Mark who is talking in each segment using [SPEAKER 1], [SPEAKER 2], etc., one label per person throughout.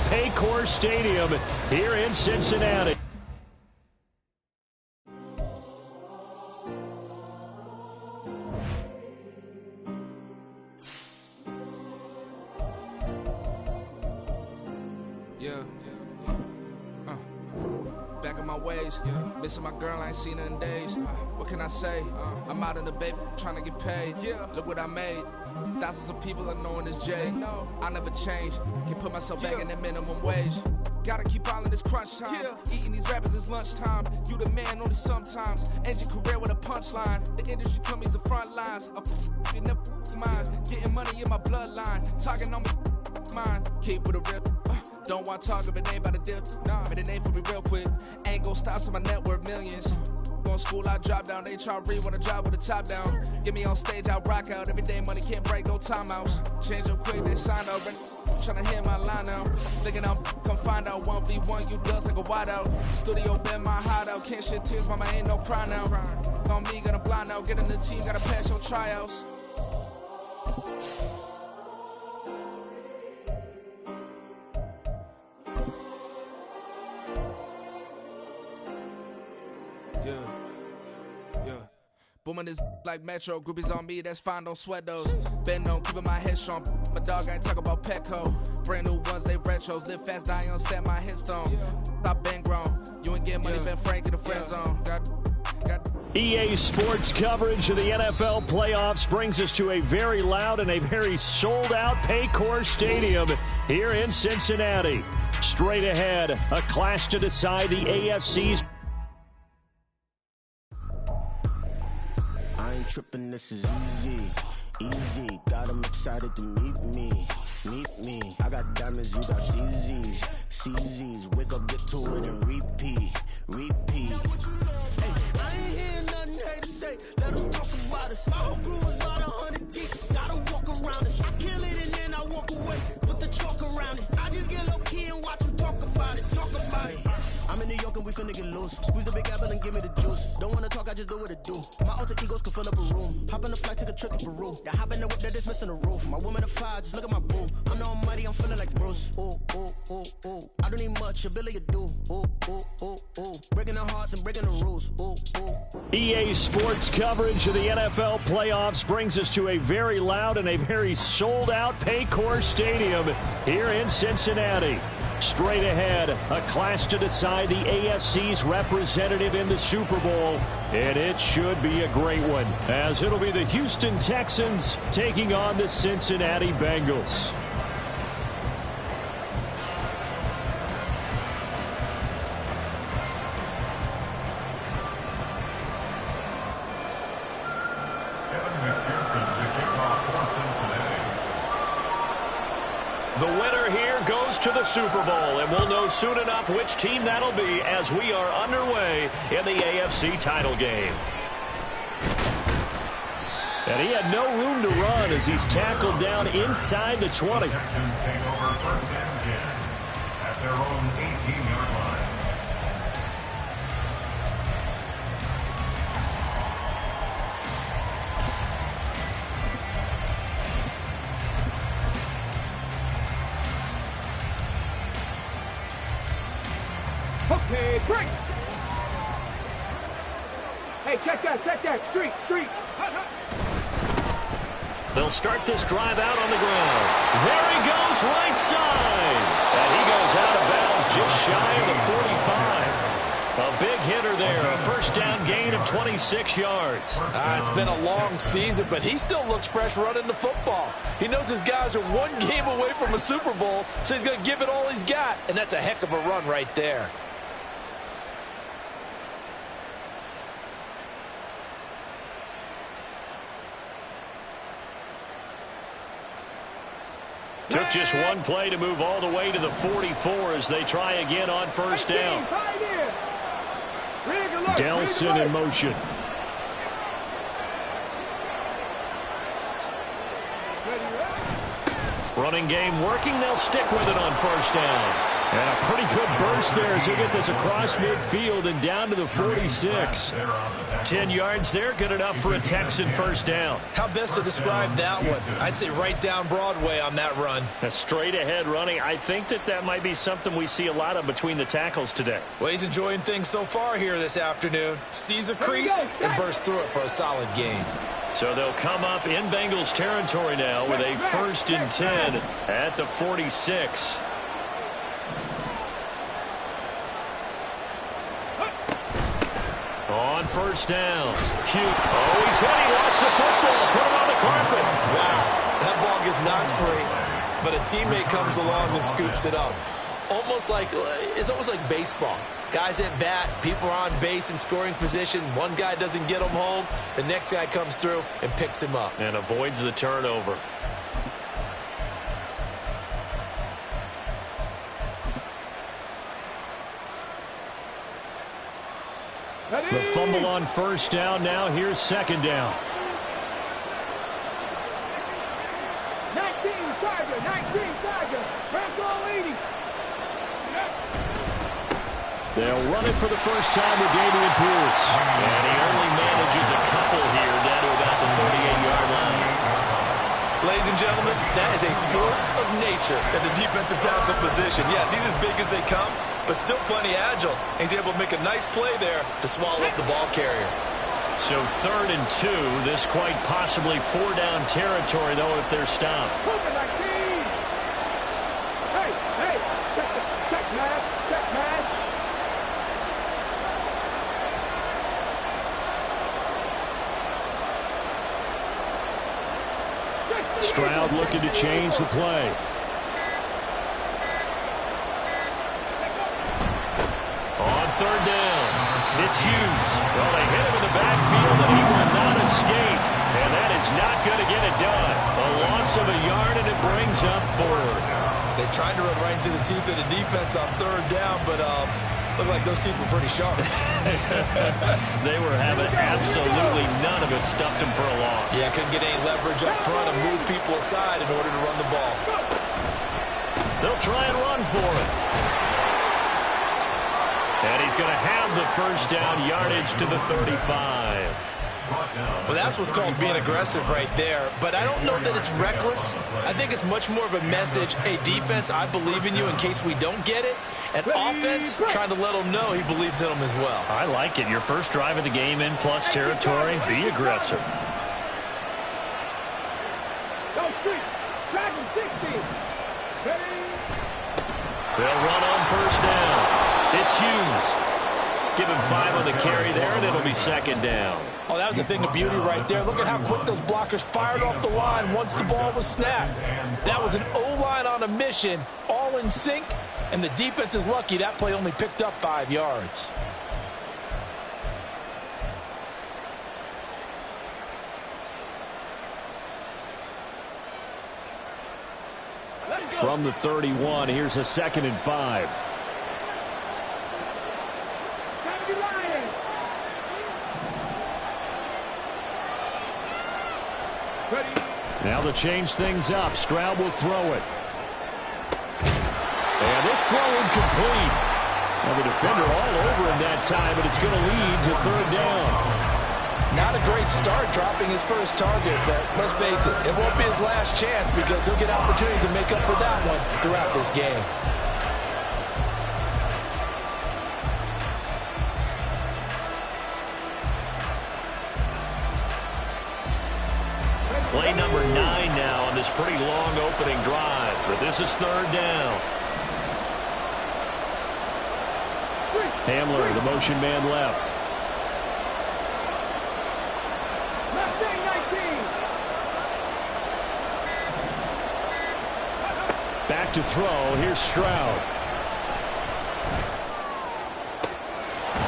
[SPEAKER 1] Paycor Stadium here in Cincinnati.
[SPEAKER 2] Back in my ways, missing my girl, I ain't seen her in days. What can I say? I'm out in the baby, trying to get paid. Look what I made. Thousands of people are knowing this Jay. I never change. Can put myself back in that minimum wage. Gotta keep all in this crunch time. Eating these rappers is lunchtime. You the man only sometimes. End your career with a punchline. The industry told me it's the front lines. You never mind. Getting money in my bloodline. Talking on me, mine. Keep with a real. Don't want to talk if it ain't about a dip. But it ain't for me real quick. Ain't gon' stop till my net worth millions. Going school, I drop down. They try to read when I drop with the top down. Get me on stage, I rock out. Every day money can't break, no timeouts. Change up quick, they sign up. Tryna hear my line now. Thinking I'm come find out 1v1, you dust like a wide out. Studio been my hideout. Can't shed tears, mama ain't no cry now. On me, gonna blind out. Get in the team, gotta pass your tryouts. Booming this like Metro, groupies on me, that's fine, don't sweat those. Been on, keeping my head strong, my dog ain't talk about Petco. Brand new ones, they retros, live fast, die on, stand my headstone. Stop been grown, you ain't get money, been frank in the friend zone.
[SPEAKER 1] EA Sports coverage of the NFL playoffs brings us to a very loud and a very sold-out Paycor Stadium here in Cincinnati. Straight ahead, a clash to decide the AFC's.
[SPEAKER 3] I ain't tripping, this is easy, got them excited to meet me, I got diamonds, you got CZs, wake up, get to it and repeat. Hey, I ain't hearing nothing haters say, let them talk about us. My whole crew is all 100 deep, gotta walk around it. I kill it and then I walk away with the chalk around it. I just get low key and watch them talk about it. I'm in New York and we finna get loose. Squeeze the big apple and give me the juice. Don't wanna talk, I just do what it do. My alter egos can fill up a room. Hop on the flight, take a trip to Peru. Yeah, hop in the whip that is missing the roof. My woman a fire, just look at my boo. I'm the almighty, I'm feeling like Bruce. Ooh. I don't need much, ability to do. Ooh. Breaking the hearts and breaking the rules. Ooh.
[SPEAKER 1] EA Sports coverage of the NFL playoffs brings us to a very loud and a very sold-out Paycor Stadium here in Cincinnati. Straight ahead, a clash to decide the AFC's representative in the Super Bowl. And it should be a great one, as it'll be the Houston Texans taking on the Cincinnati Bengals. The winner here goes to the Super Bowl, and we'll know soon enough which team that'll be as we are underway in the AFC title game. And he had no room to run as he's tackled down inside the 20.
[SPEAKER 4] Texans take over first and 10 at their own 18-yard line.
[SPEAKER 5] Okay, break. Hey, check that. Street.
[SPEAKER 1] They'll start this drive out on the ground. There he goes, right side. And he goes out of bounds just shy of the 45. A big hitter there, a first down gain of 26 yards.
[SPEAKER 6] It's been a long season, but he still looks fresh running the football. He knows his guys are one game away from a Super Bowl, so he's going to give it all he's got. And that's a heck of a run right there.
[SPEAKER 1] Took just one play to move all the way to the 44 as they try again on first down. Delson in motion. Running game working. They'll stick with it on first down. And a pretty good burst there as he get this across midfield and down to the 46. 10 yards there, good enough for a Texan first down.
[SPEAKER 6] How best to describe that one? I'd say right down Broadway on that run.
[SPEAKER 1] A straight ahead running. I think that might be something we see a lot of between the tackles today.
[SPEAKER 6] Well, he's enjoying things so far here this afternoon. Sees a crease and bursts through it for a solid gain.
[SPEAKER 1] So they'll come up in Bengals territory now with a 1st and 10 at the 46. On first down. Cute. Oh, he's hit. He lost the football. Put him on the carpet.
[SPEAKER 6] Wow. That ball gets knocked free, but a teammate comes along and scoops it up. It's almost like baseball. Guys at bat, people are on base in scoring position. One guy doesn't get him home. The next guy comes through and picks him up.
[SPEAKER 1] And avoids the turnover. The fumble on first down. Now here's second down.
[SPEAKER 5] 19 Tiger. Rams all 80.
[SPEAKER 1] They'll run it for the first time with Dameon Pierce. And he only manages a couple here down to about the 38-yard line.
[SPEAKER 6] Ladies and gentlemen, that is a force of nature at the defensive tackle position. Yes, he's as big as they come, but still plenty agile. He's able to make a nice play there to swallow up the ball carrier.
[SPEAKER 1] So 3rd and 2. This quite possibly 4-down territory, though, if they're stopped.
[SPEAKER 5] Hey, check man.
[SPEAKER 1] Stroud looking to change the play. On 3rd down, it's Hughes. Well, they hit him in the backfield, and he will not escape. And that is not going to get it done. A loss of a yard, and it brings up 4th.
[SPEAKER 6] They tried to run right into the teeth of the defense on 3rd down, but looked like those teeth were pretty sharp.
[SPEAKER 1] They were having absolutely none of it. Stuffed him for a loss.
[SPEAKER 6] Yeah, couldn't get any leverage up front and move people aside in order to run the ball.
[SPEAKER 1] They'll try and run for it. And he's going to have the first down, yardage to the 35.
[SPEAKER 6] Well, that's what's called being aggressive right there. But I don't know that it's reckless. I think it's much more of a message. Hey, defense, I believe in you in case we don't get it. And offense, trying to let him know he believes in him as well.
[SPEAKER 1] I like it. Your first drive of the game in plus territory. Be aggressive.
[SPEAKER 5] Go street. Dragon 60.
[SPEAKER 1] They'll run on first down. It's Hughes. Give him 5 on the carry there, and it'll be second down.
[SPEAKER 6] Oh, that was a thing of beauty right there. Look at how quick those blockers fired off the line once the ball was snapped. That was an O-line on a mission, all in sync, and the defense is lucky that play only picked up 5 yards.
[SPEAKER 1] From the 31, here's a 2nd and 5. Now to change things up, Stroud will throw it. And this throw incomplete. Now the defender all over him that time, but it's going to lead to 3rd down.
[SPEAKER 6] Not a great start dropping his first target, but let's face it, it won't be his last chance because he'll get opportunities to make up for that one throughout this game.
[SPEAKER 1] Play number 9 now on this pretty long opening drive, but this is 3rd down. Hamler, the motion man left. Back to throw. Here's Stroud.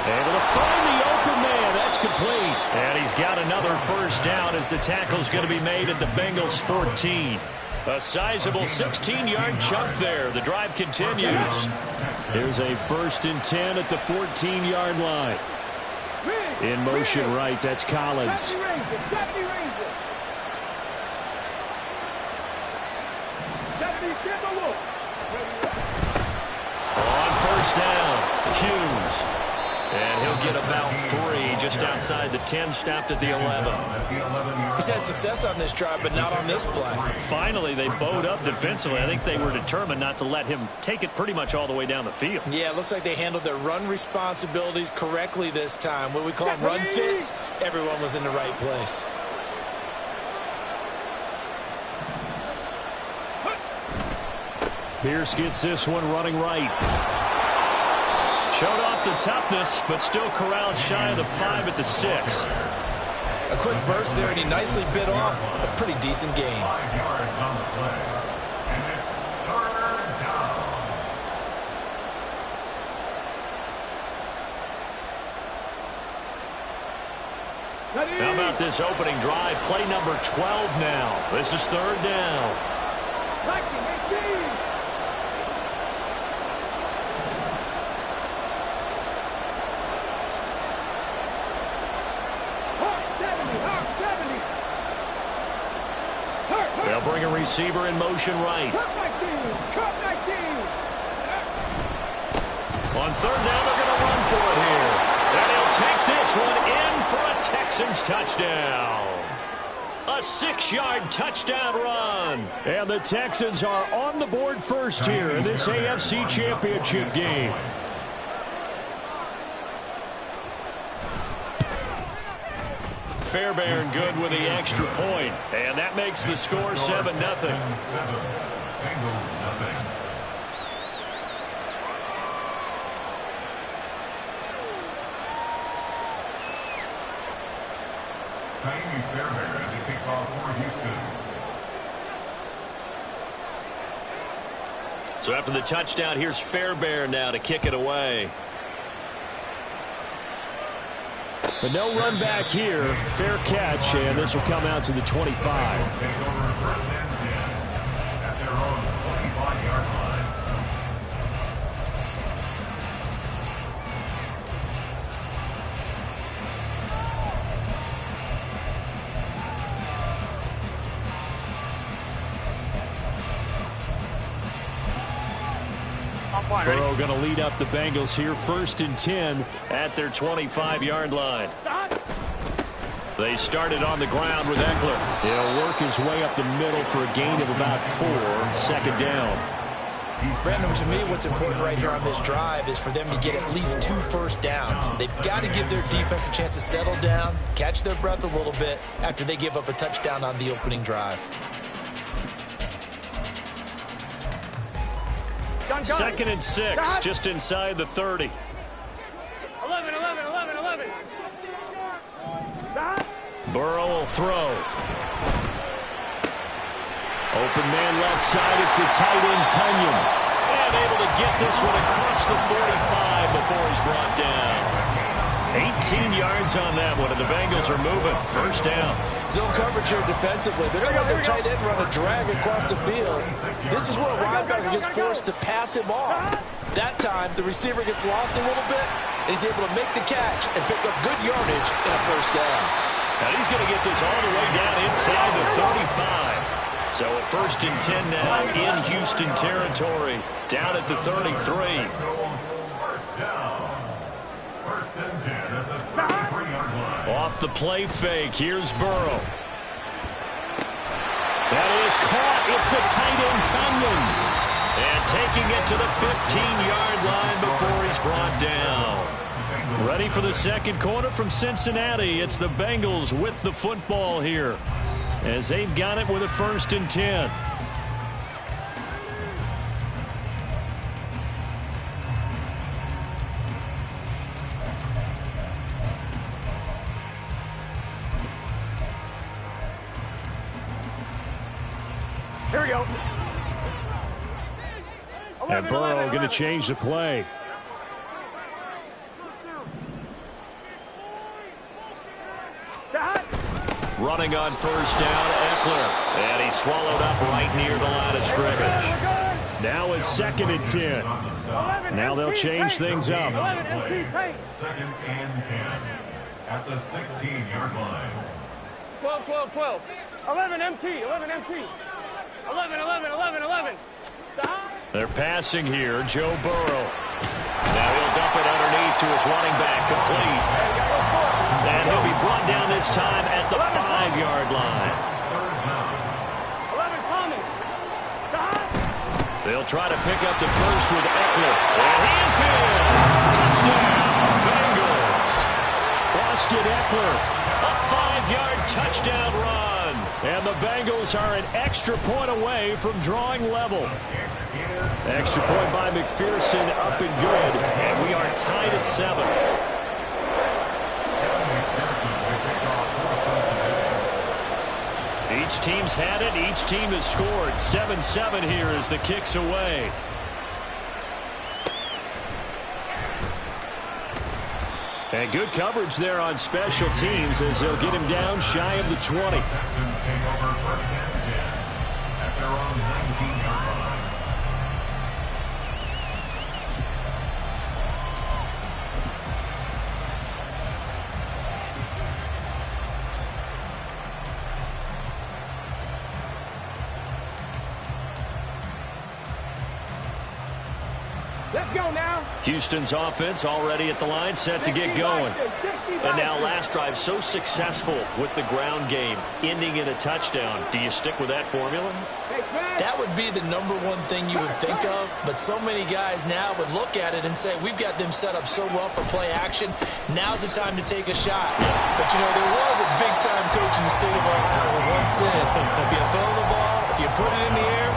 [SPEAKER 1] Able to find the open man. That's complete. And he's got another first down as the tackle's going to be made at the Bengals 14. A sizable 16-yard chunk there. The drive continues. Here's a 1st and 10 at the 14-yard line. In motion right, that's Collins. first down. Hughes. And he'll get about 3 just outside the 10, stopped at the 11.
[SPEAKER 6] He's had success on this drive, but not on this play.
[SPEAKER 1] Finally, they bowed up defensively. I think they were determined not to let him take it pretty much all the way down the field.
[SPEAKER 6] Yeah, it looks like they handled their run responsibilities correctly this time. What we call them run fits, everyone was in the right place.
[SPEAKER 1] Pierce gets this one running right. Showed off the toughness, but still corralled shy of the 5 at the 6.
[SPEAKER 6] A quick burst there, and he nicely bit off a pretty decent gain.
[SPEAKER 4] 5 yards on the play. And it's 3rd down.
[SPEAKER 1] How about this opening drive? Play number 12 now. This is 3rd down. They'll bring a receiver in motion right. On 3rd down, they're going to run for it here. And he'll take this one in for a Texans touchdown. A 6-yard touchdown run. And the Texans are on the board first here in this AFC Championship game. Fairbairn good with the extra point. And that makes the score 7-0.
[SPEAKER 4] Bengals nothing. Tiny Fairbairn at the kickoff for Houston.
[SPEAKER 1] So after the touchdown, here's Fairbairn now to kick it away. But no run back here. Fair catch, and this will come out to the 25.
[SPEAKER 4] Take over 1st and 10 at their own 25-yard line.
[SPEAKER 1] Burrow going to lead up the Bengals here. 1st and 10 at their 25-yard line. They started on the ground with Eckler. He'll work his way up the middle for a gain of about 4. 2nd down.
[SPEAKER 6] Brandon, to me, what's important right here on this drive is for them to get at least 2 first downs. They've got to give their defense a chance to settle down, catch their breath a little bit after they give up a touchdown on the opening drive.
[SPEAKER 1] 2nd and 6, just inside the 30.
[SPEAKER 5] 11.
[SPEAKER 1] Burrow will throw. Open man left side. It's the tight end, Tunyon. And able to get this one across the 45 before he's brought down. 18 yards on that one, and the Bengals are moving. 1st down.
[SPEAKER 6] Zone coverage here defensively. They're going to let their tight end run a drag across the field. This is where a linebacker gets forced to pass him off. That time, the receiver gets lost a little bit, and he's able to make the catch and pick up good yardage in a 1st down.
[SPEAKER 1] Now he's going to get this all the way down inside the 35. So a 1st and 10 now in Houston territory. Down at the 33.
[SPEAKER 4] 1st down. 1st and 10 at the 33-yard line.
[SPEAKER 1] Off the play fake. Here's Burrow. That is caught. It's the tight end, Tunyon. And taking it to the 15-yard line before he's brought down. Ready for the 2nd quarter from Cincinnati. It's the Bengals with the football here, as they've got it with a 1st and 10.
[SPEAKER 5] Here we go.
[SPEAKER 1] And Burrow going to change the play. Running on 1st down, Eckler. And he swallowed up right near the line of scrimmage. Now is 2nd and 10. Now they'll change things up.
[SPEAKER 4] 2nd and 10 at the 16-yard line.
[SPEAKER 5] 12. 11 MT. 11. 11.
[SPEAKER 1] They're passing here. Joe Burrow. Now he'll dump it underneath to his running back, complete. And he'll be brought down this time at the 5-yard line.
[SPEAKER 5] 11 coming.
[SPEAKER 1] They'll try to pick up the first with Eckler. And he's in. Touchdown, Bengals. Austin Eckler, a 5-yard touchdown run. And the Bengals are an extra point away from drawing level. Extra point by McPherson, up and good. And we are tied at 7. Each team's had it. Each team has scored. 7-7 here as the kick's away. And good coverage there on special teams as they'll get him down shy of the 20.
[SPEAKER 4] Texans take over first and 10 at their own 19-yard line.
[SPEAKER 5] Let's go now.
[SPEAKER 1] Houston's offense already at the line, set to get going. And now last drive so successful with the ground game, ending in a touchdown. Do you stick with that formula?
[SPEAKER 6] That would be the number one thing you would think of, but so many guys now would look at it and say, we've got them set up so well for play action. Now's the time to take a shot. But, you know, there was a big-time coach in the state of Ohio who once said, if you throw the ball, if you put it in the air,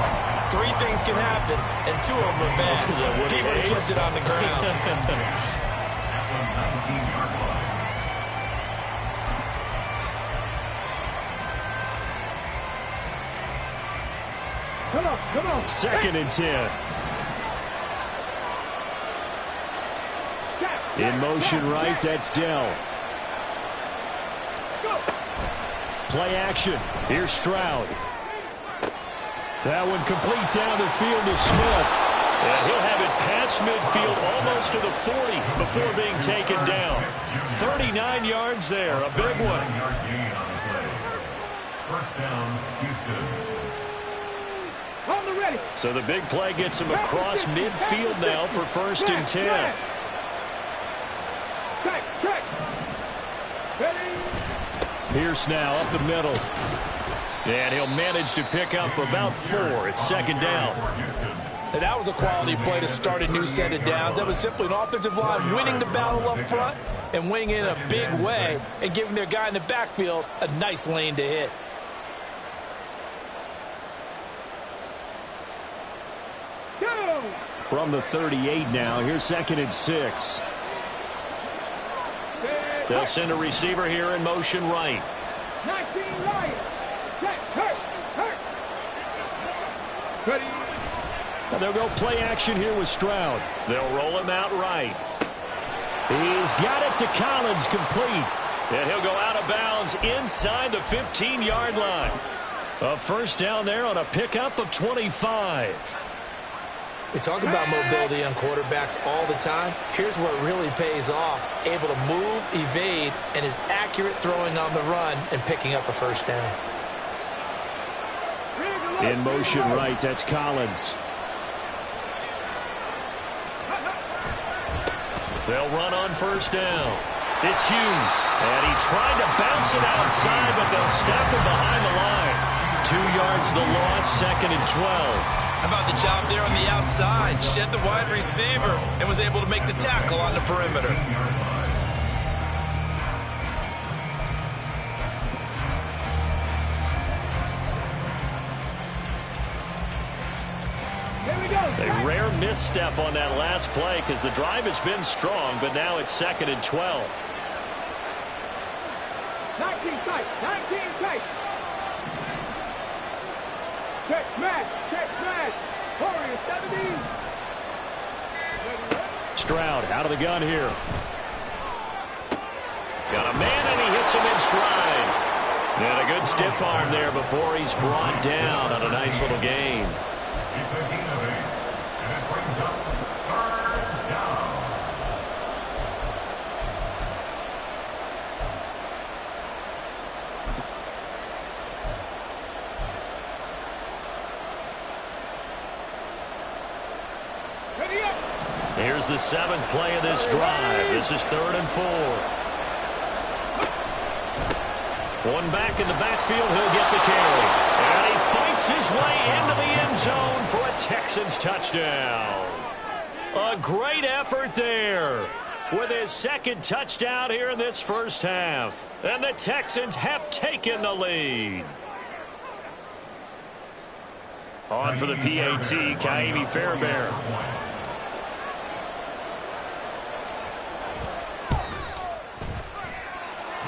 [SPEAKER 6] 3 things can happen, and 2 of them are bad. He would have kissed it on the ground.
[SPEAKER 5] Come on.
[SPEAKER 1] 2nd and 10. In motion right, that's Dell. Play action. Here's Stroud. That one complete down the field to Smith. And he'll have it past midfield almost to the 40 before being taken down. 39 yards there, a big one.
[SPEAKER 4] First down, Houston.
[SPEAKER 1] So the big play gets him across midfield now for 1st and 10. Pierce now up the middle. And he'll manage to pick up about 4. It's 2nd down.
[SPEAKER 6] And that was a quality play to start a new set of downs. That was simply an offensive line winning the battle up front and winning it in a big way and giving their guy in the backfield a nice lane to hit.
[SPEAKER 1] From the 38 now, here's 2nd and 6. They'll send a receiver here in motion right.
[SPEAKER 5] 19 Lions.
[SPEAKER 1] And they'll go play action here with Stroud. They'll roll him out right. He's got it to Collins, complete. And he'll go out of bounds inside the 15-yard line. A 1st down there on a pickup of 25.
[SPEAKER 6] We talk about mobility on quarterbacks all the time. Here's where it really pays off. Able to move, evade, and is accurate throwing on the run and picking up a 1st down.
[SPEAKER 1] In motion right, that's Collins. They'll run on 1st down. It's Hughes. And he tried to bounce it outside, but they'll stop him behind the line. 2 yards the loss, 2nd and 12.
[SPEAKER 6] How about the job there on the outside? Shed the wide receiver and was able to make the tackle on the perimeter.
[SPEAKER 1] A rare misstep on that last play because the drive has been strong, but now it's 2nd and 12.
[SPEAKER 5] 19 tight. Check smash. Warrior 70.
[SPEAKER 1] Stroud out of the gun here. Got a man and he hits him in stride. And a good stiff arm there before he's brought down on a nice little gain.
[SPEAKER 4] It's a gain of 8, and it brings up 3rd down.
[SPEAKER 1] Here's the 7th play of this drive. This is 3rd and 4. One back in the backfield. He'll get the carry. And he fights his way into the end zone for a Texans touchdown. A great effort there with his 2nd touchdown here in this first half. And the Texans have taken the lead. On for the PAT, Kaimi Fairbairn.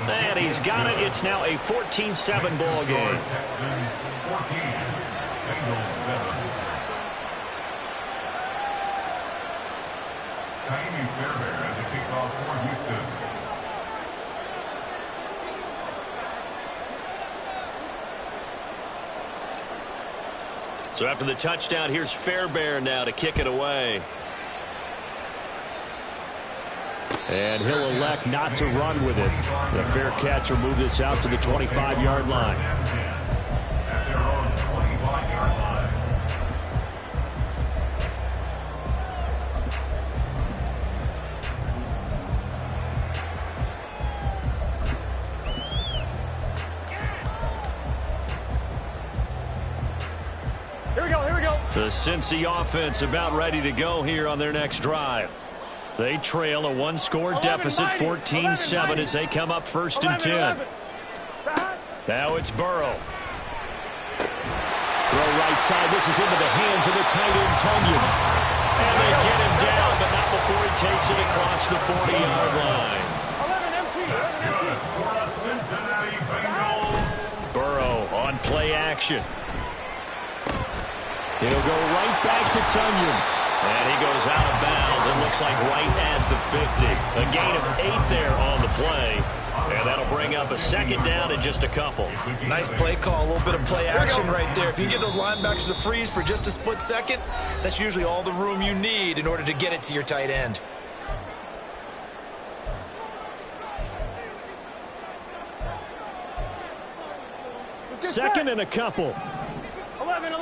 [SPEAKER 1] And he's got it. It's now a 14-7 ball game.
[SPEAKER 4] Texans 14, Bengals 7. Kaimi Fairbairn at the kickoff for Houston.
[SPEAKER 1] So after the touchdown, here's Fairbairn now to kick it away. And he'll elect not to run with it. The fair catch will move this out to the 25-yard line.
[SPEAKER 4] At their own 25-yard line.
[SPEAKER 5] Here we go, here we go.
[SPEAKER 1] The Cincy offense about ready to go here on their next drive. They trail a one-score deficit, 14-7, as they come up 1st and 10. Now it's Burrow. Throw right side. This is into the hands of the tight end, Tunyon. And they get him down, but not before he takes it across the 40-yard line.
[SPEAKER 5] 11 empty.
[SPEAKER 4] That's good for the Cincinnati Bengals.
[SPEAKER 1] Burrow on play action. He'll go right back to Tunyon. And he goes out of bounds and looks like right at the 50. A gain of 8 there on the play. And that'll bring up a 2nd down in just a couple.
[SPEAKER 6] Nice play call, a little bit of play action right there. If you get those linebackers to freeze for just a split second, that's usually all the room you need in order to get it to your tight end.
[SPEAKER 1] Second and a couple.
[SPEAKER 5] 11.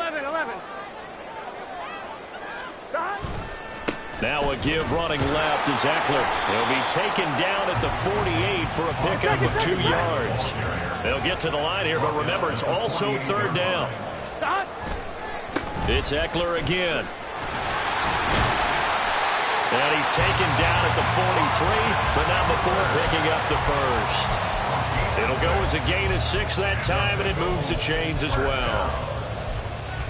[SPEAKER 1] Now a give running left is Eckler. He'll be taken down at the 48 for a pickup of 2 yards. They'll get to the line here, but remember, it's also 3rd down. It's Eckler again. And he's taken down at the 43, but not before picking up the 1st. It'll go as a gain of 6 that time, and it moves the chains as well.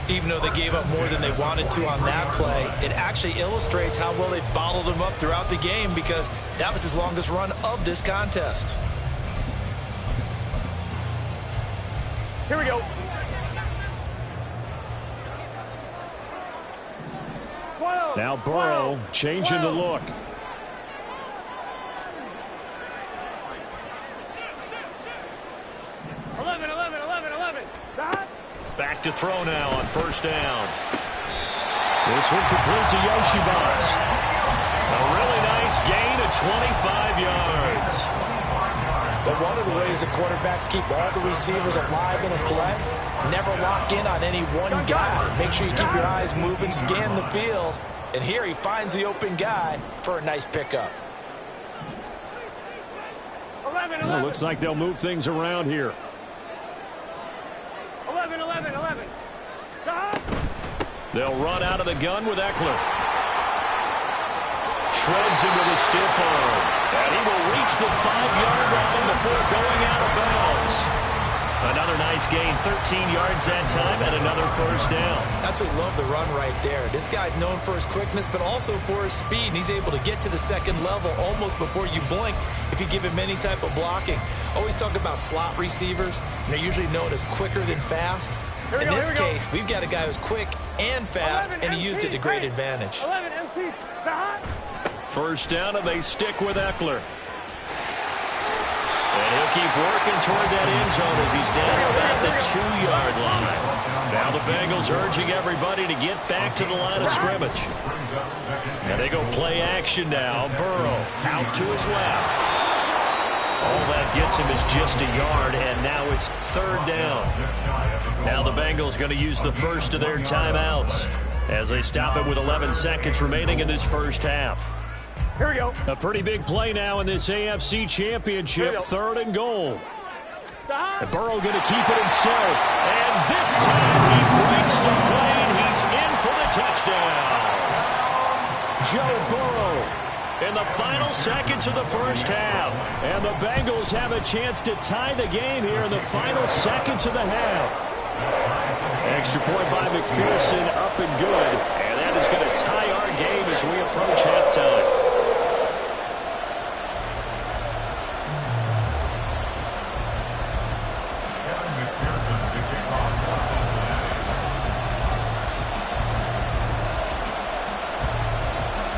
[SPEAKER 6] Even though they gave up more than they wanted to on that play, it actually illustrates how well they bottled him up throughout the game, because that was his longest run of this contest.
[SPEAKER 5] Here we go. 12.
[SPEAKER 1] Now Burrow changing the look. Back to throw now on 1st down. This one complete to Yoshibas. A really nice gain of 25 yards.
[SPEAKER 7] But one of the ways the quarterbacks keep all the receivers alive in a play, never lock in on any one guy. Make sure you keep your eyes moving, scan the field. And here he finds the open guy for a nice pickup.
[SPEAKER 1] Well, looks like they'll move things around here.
[SPEAKER 5] 11.
[SPEAKER 1] They'll run out of the gun with Eckler. Shreds him with a stiff arm. And he will reach the 5-yard line before going out of bounds. Another nice gain, 13 yards that time, and another 1st down.
[SPEAKER 6] Absolutely love the run right there. This guy's known for his quickness, but also for his speed, and he's able to get to the 2nd level almost before you blink if you give him any type of blocking. Always talk about slot receivers, and they're usually known as quicker than fast. In this case, we've got a guy who's quick and fast, and he used it to great advantage.
[SPEAKER 5] 11 MCs.
[SPEAKER 1] 1st down, and they stick with Eckler. And he'll keep working toward that end zone as he's down about the 2-yard line. Now the Bengals urging everybody to get back to the line of scrimmage. And they go play action now. Burrow out to his left. All that gets him is just a yard, and now it's 3rd down. Now the Bengals going to use the first of their timeouts. as they stop it with 11 seconds remaining in this first half.
[SPEAKER 5] Here we go.
[SPEAKER 1] A pretty big play now in this AFC Championship, 3rd and goal. And Burrow going to keep it himself. And this time he breaks the play and he's in for the touchdown. Joe Burrow in the final seconds of the first half. And the Bengals have a chance to tie the game here in the final seconds of the half. Extra point by McPherson, up and good. And that is going to tie our game as we approach halftime.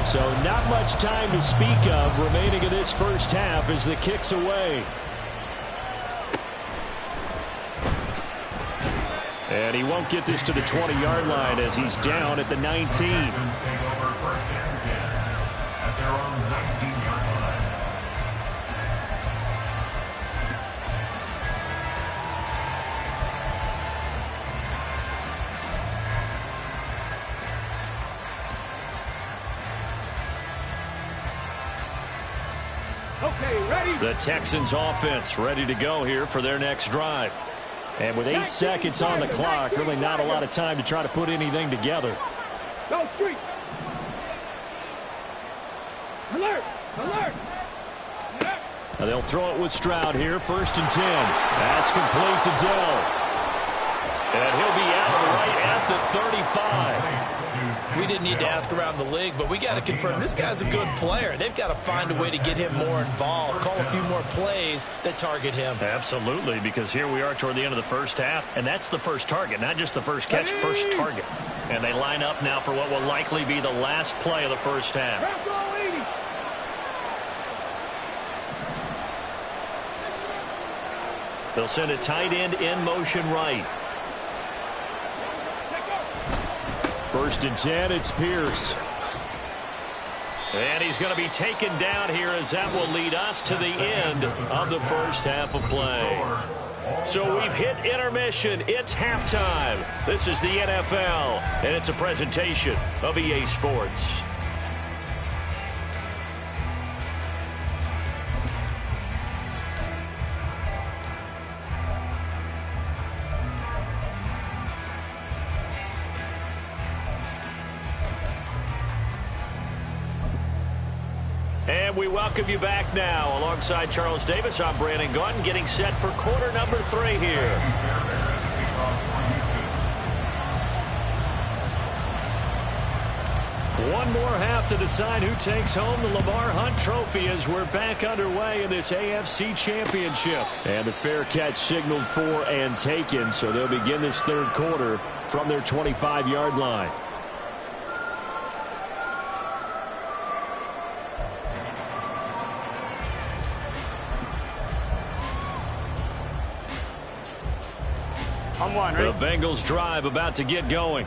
[SPEAKER 1] So not much time to speak of remaining in this first half as the kick's away. And he won't get this to the 20-yard line as he's down at the 19.
[SPEAKER 5] Okay, ready.
[SPEAKER 1] The Texans offense ready to go here for their next drive. And with 8 seconds on the clock, really not a lot of time to try to put anything together.
[SPEAKER 5] Go, street. Alert, alert.
[SPEAKER 1] Now they'll throw it with Stroud here, 1st and 10. That's complete to Dell. And he'll be out right at the 35.
[SPEAKER 6] We didn't need to ask around the league, but we got to confirm this guy's a good player. They've got to find a way to get him more involved, call a few more plays that target him.
[SPEAKER 1] Absolutely, because here we are toward the end of the first half, and that's the first target, not just the first catch, first target. And they line up now for what will likely be the last play of the first half. They'll send a tight end in motion right. 1st and 10, it's Pierce. And he's going to be taken down here as that will lead us to the end of the first half of play. So we've hit intermission. It's halftime. This is the NFL, and it's a presentation of EA Sports. And we welcome you back now. Alongside Charles Davis, I'm Brandon Gaudin, getting set for quarter number 3 here. One more half to decide who takes home the Lamar Hunt Trophy as we're back underway in this AFC Championship. And the fair catch signaled for and taken, so they'll begin this 3rd quarter from their 25-yard line. The Bengals drive about to get going.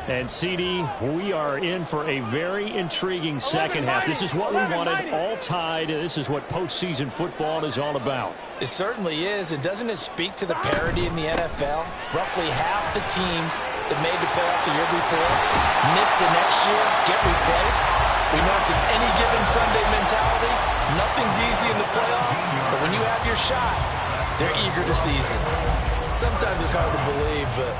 [SPEAKER 1] And, CD, we are in for a very intriguing second half. This is what we wanted, all tied. This is what postseason football is all about.
[SPEAKER 7] It certainly is. And doesn't it speak to the parity in the NFL? Roughly half the teams that made the playoffs a year before miss the next year, get replaced. We know it's an any given Sunday mentality. Nothing's easy in the playoffs, but when you have your shot, they're eager to seize it.
[SPEAKER 6] Sometimes it's hard to believe, but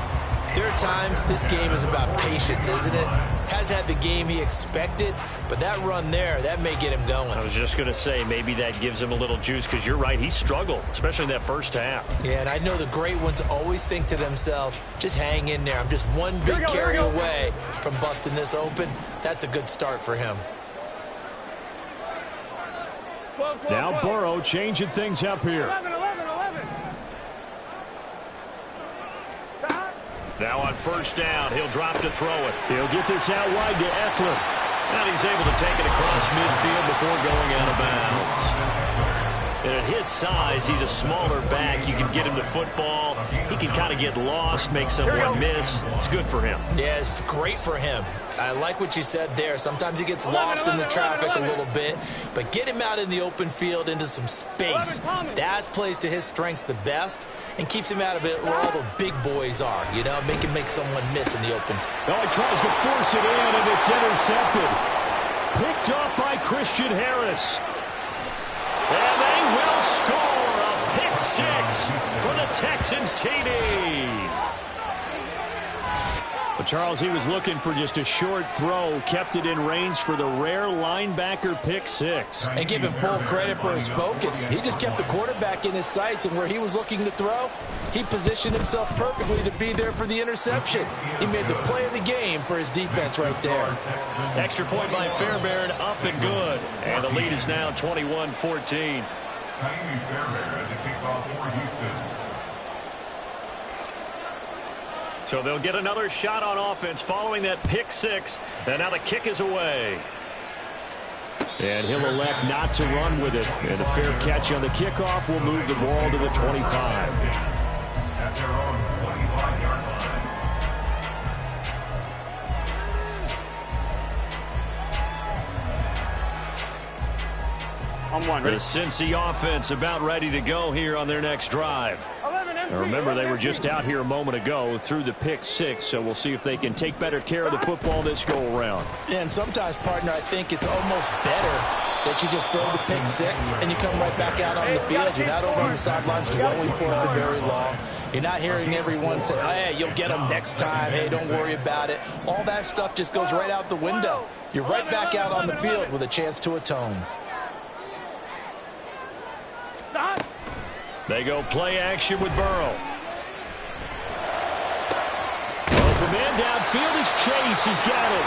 [SPEAKER 6] there are times this game is about patience, isn't it? Has had the game he expected, but that run there, that may get him going.
[SPEAKER 1] I was just going to say, maybe that gives him a little juice, because you're right, he struggled, especially in that first half.
[SPEAKER 6] Yeah, and I know the great ones always think to themselves, just hang in there. I'm just one big carry away from busting this open. That's a good start for him.
[SPEAKER 1] Now Burrow changing things up here.
[SPEAKER 5] 11.
[SPEAKER 1] Now on 1st down, he'll drop to throw it. He'll get this out wide to Eckler. And he's able to take it across midfield before going out of bounds. And at his size, he's a smaller back. You can get him the football. He can kind of get lost, make someone miss. It's good for him.
[SPEAKER 7] Yeah, it's great for him. I like what you said there. Sometimes he gets lost in the traffic a little bit, but get him out in the open field into some space. That plays to his strengths the best and keeps him out of it where all the big boys are, you know, make someone miss in the open field.
[SPEAKER 1] Oh, he tries to force it in, and it's intercepted. Picked up by Christian Harris. And they will score a pick six for the Texans TD. But Charles, he was looking for just a short throw, kept it in range for the rare linebacker pick six.
[SPEAKER 7] And give him full credit for his focus. He just kept the quarterback in his sights, and where he was looking to throw, he positioned himself perfectly to be there for the interception. He made the play of the game for his defense right there.
[SPEAKER 1] Extra point by Fairbairn, up and good. And the lead is now 21-14.
[SPEAKER 4] Fairbairn at the kickoff for Houston.
[SPEAKER 1] So they'll get another shot on offense following that pick six. And now the kick is away. And he'll elect not to run with it. And a fair catch on the kickoff will move the ball to the 25.
[SPEAKER 4] At their own 25-yard line.
[SPEAKER 5] On one.
[SPEAKER 1] The Cincy offense about ready to go here on their next drive. Now remember, they were just out here a moment ago through the pick six, so we'll see if they can take better care of the football this go-around.
[SPEAKER 7] Yeah, and sometimes, partner, I think it's almost better that you just throw the pick six and you come right back out on the field. You're not over on the sidelines dwelling for it for very long. You're not hearing everyone say, hey, you'll get them next time. Hey, don't worry about it. All that stuff just goes right out the window. You're right back out on the field with a chance to atone.
[SPEAKER 1] They go play action with Burrow. Open man downfield is Chase. He's got it.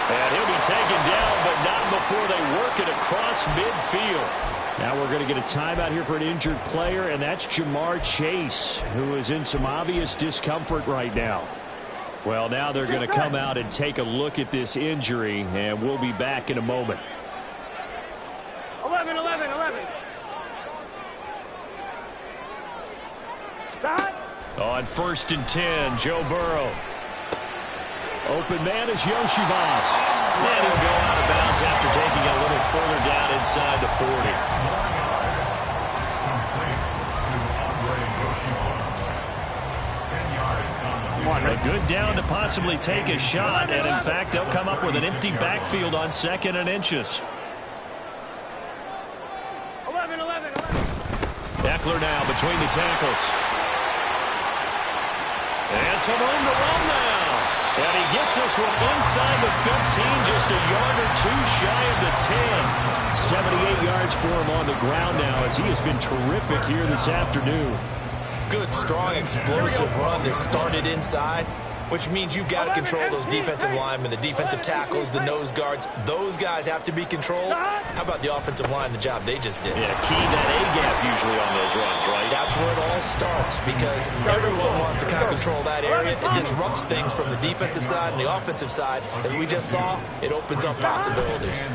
[SPEAKER 1] And he'll be taken down, but not before they work it across midfield. Now we're going to get a timeout here for an injured player, and that's Jamar Chase, who is in some obvious discomfort right now. Well, now they're going to come out and take a look at this injury, and we'll be back in a moment.
[SPEAKER 5] 11.
[SPEAKER 1] On 1st and 10, Joe Burrow. Open man is Yoshibas. And he'll go out of bounds after taking it a little further down inside the 40. A good down to possibly take a shot, and in fact, they'll come up with an empty backfield on 2nd and inches.
[SPEAKER 5] 11.
[SPEAKER 1] Eckler now between the tackles. And some room to run now. And he gets this one inside the 15, just a yard or two shy of the 10. 78 yards for him on the ground now, as he has been terrific here this afternoon.
[SPEAKER 7] Good, strong, explosive run that started inside, which means you've got to control those defensive linemen, the defensive tackles, the nose guards. Those guys have to be controlled. How about the offensive line, the job they just did?
[SPEAKER 1] Yeah, key that A-gap usually on those runs, right?
[SPEAKER 7] That's where it all starts, because everyone wants to kind of control that area. It disrupts things from the defensive side and the offensive side. As we just saw, it opens up possibilities.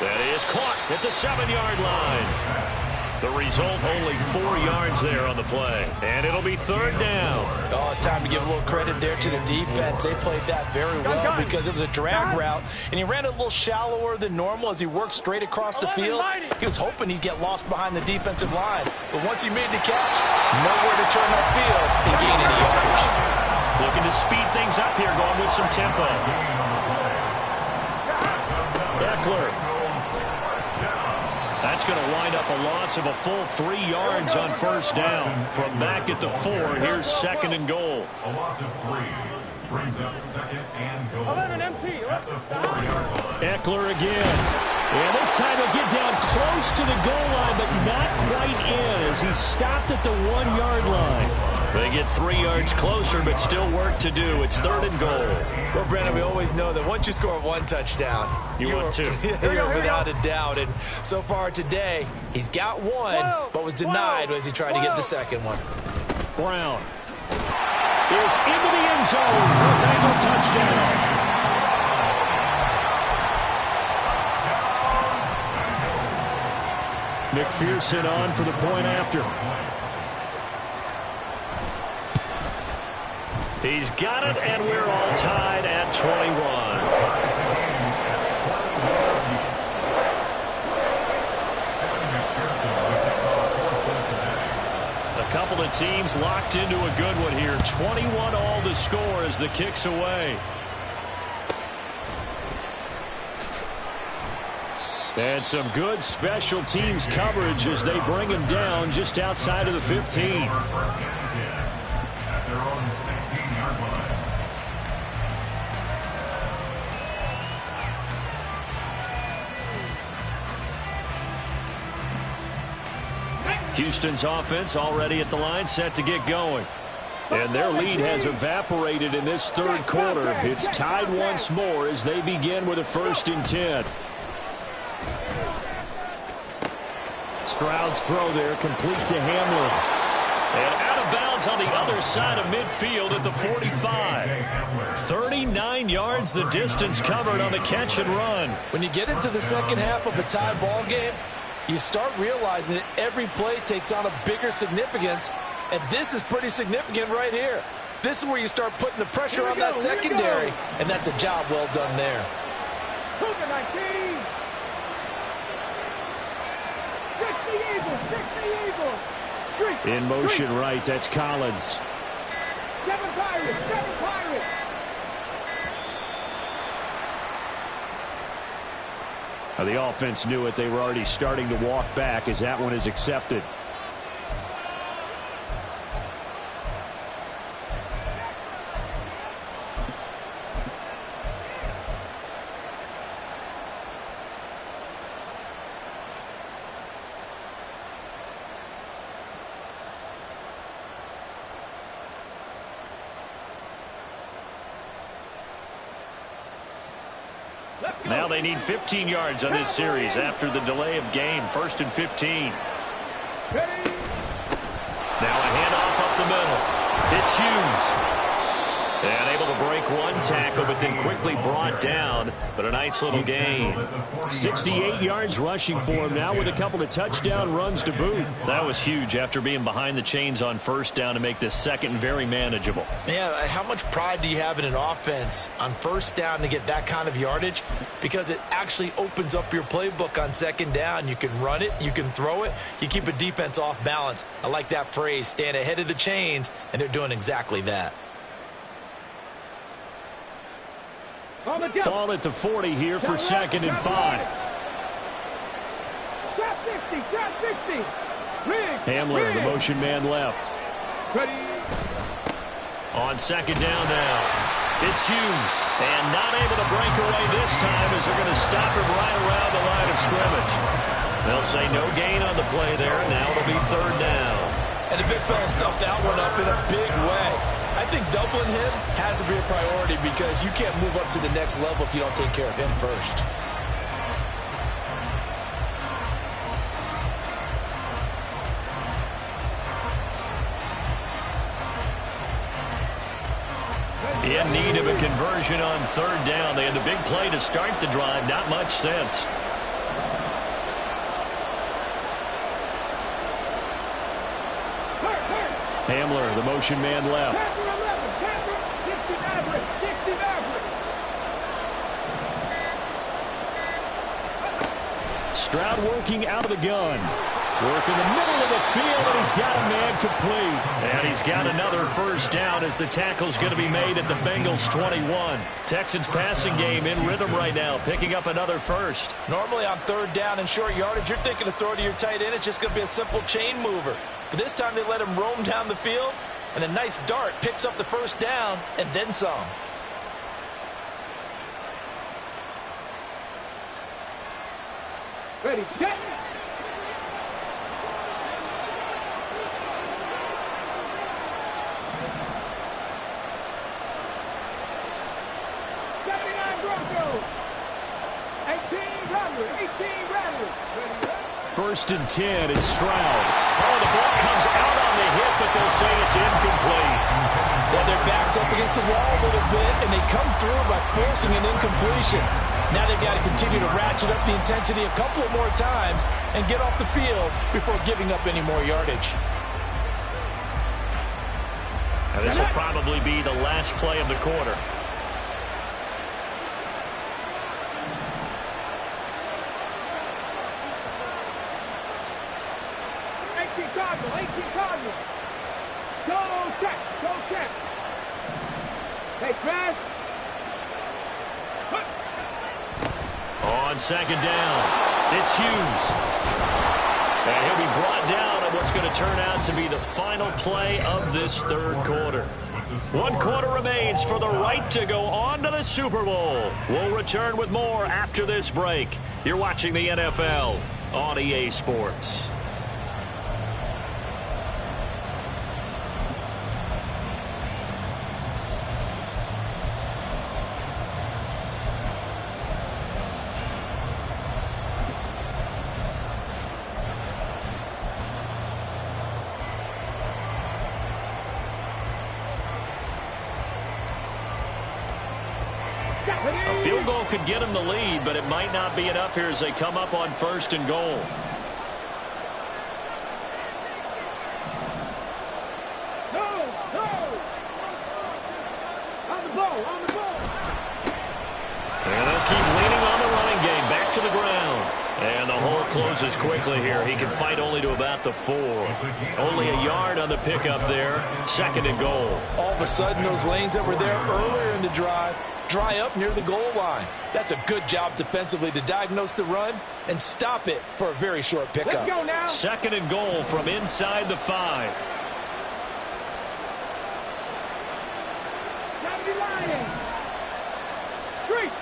[SPEAKER 1] That is caught at the 7-yard line. The result, only 4 yards there on the play. And it'll be 3rd down.
[SPEAKER 7] Oh, it's time to give a little credit there to the defense. They played that very well because it was a drag route, and he ran it a little shallower than normal as he worked straight across the field. He was hoping he'd get lost behind the defensive line. But once he made the catch, nowhere to turn upfield and gain any yardage.
[SPEAKER 1] Looking to speed things up here, going with some tempo. Eckler. That's going to wind up a loss of a full 3 yards on 1st down. From back at the 4, here's 2nd and goal.
[SPEAKER 4] A loss of 3 brings up 2nd and goal.
[SPEAKER 5] 11 empty.
[SPEAKER 4] At the 4-yard line.
[SPEAKER 1] Eckler again. And this time he'll get down close to the goal line, but not quite in as he stopped at the 1-yard line. They get 3 yards closer, but still work to do. It's 3rd and goal.
[SPEAKER 7] Well, Brandon, we always know that once you score 1 touchdown,
[SPEAKER 1] you want 2.
[SPEAKER 7] You're without a doubt. And so far today, he's got 1, but was denied as he tried to get the 2nd one.
[SPEAKER 1] Brown is into the end zone for a Bengal touchdown. McPherson on for the point after. He's got it, and we're all tied at 21. A couple of teams locked into a good one here. 21 all the score as the kick's away. And some good special teams coverage as they bring him down just outside of the 15. Houston's offense already at the line, set to get going. And their lead has evaporated in this third quarter. It's tied once more as they begin with a 1st and 10. Stroud's throw there, complete to Hamlin. And out of bounds on the other side of midfield at the 45. 39 yards the distance covered on the catch and run.
[SPEAKER 7] When you get into the second half of a tie ball game, you start realizing that every play takes on a bigger significance, and this is pretty significant right here. This is where you start putting the pressure on that secondary, and that's a job well done there.
[SPEAKER 1] In motion right, that's Collins.
[SPEAKER 5] Seven Pirates.
[SPEAKER 1] Now the offense knew it. They were already starting to walk back as that one is accepted. Now they need 15 yards on this series after the delay of game. 1st and 15. Now a handoff up the middle. It's Hughes. And able to break one tackle, but then quickly brought down. But a nice little gain. 68 yards rushing for him now with a couple of touchdown runs to boot. That was huge after being behind the chains on 1st down to make this second very manageable.
[SPEAKER 7] Yeah, how much pride do you have in an offense on 1st down to get that kind of yardage? Because it actually opens up your playbook on 2nd down. You can run it, you can throw it, you keep a defense off balance. I like that phrase, stand ahead of the chains, and they're doing exactly that.
[SPEAKER 1] Ball at the 40 here for 2nd and 5. Hamler, the motion man left. On 2nd down now. It's Hughes. And not able to break away this time as they're going to stop him right around the line of scrimmage. They'll say no gain on the play there. Now it'll be 3rd down.
[SPEAKER 7] And the big fella stuffed that one up in a big way. I think doubling him has to be a priority because you can't move up to the next level if you don't take care of him first.
[SPEAKER 1] In need of a conversion on 3rd down. They had the big play to start the drive. Not much sense. Hamler, the motion man left. Stroud working out of the gun. Work in the middle of the field, and he's got a man complete. And he's got another 1st down as the tackle's going to be made at the Bengals 21. Texans passing game in rhythm right now, picking up another 1st.
[SPEAKER 7] Normally on 3rd down and short yardage, you're thinking to throw to your tight end. It's just going to be a simple chain mover. But this time they let him roam down the field, and a nice dart picks up the 1st down and then some.
[SPEAKER 5] Ready, set.
[SPEAKER 1] 1st and 10. It's Stroud. Oh, the ball comes out on the hit, but they'll say it's incomplete.
[SPEAKER 7] Well, their back's up against the wall a little bit, and they come through by forcing an incompletion. Now they've got to continue to ratchet up the intensity a couple of more times and get off the field before giving up any more yardage.
[SPEAKER 1] And this will probably be the last play of the quarter.
[SPEAKER 5] Go check. Hey, Chris.
[SPEAKER 1] On 2nd down, it's Hughes. And he'll be brought down on what's going to turn out to be the final play of this 3rd quarter. 1 quarter remains for the right to go on to the Super Bowl. We'll return with more after this break. You're watching the NFL on EA Sports. A field goal could get them the lead, but it might not be enough here as they come up on 1st and goal.
[SPEAKER 5] On the ball.
[SPEAKER 1] And they'll keep leaning on the running game. Back to the ground. And the hole closes quickly here. He can fight only to about the 4. Only a yard on the pickup there. 2nd and goal.
[SPEAKER 7] All of a sudden, those lanes that were there earlier in the drive dry up near the goal line. That's a good job defensively to diagnose the run and stop it for a very short pickup.
[SPEAKER 5] Let's go now.
[SPEAKER 1] 2nd and goal from inside the 5.
[SPEAKER 5] Gotta be lying. Street.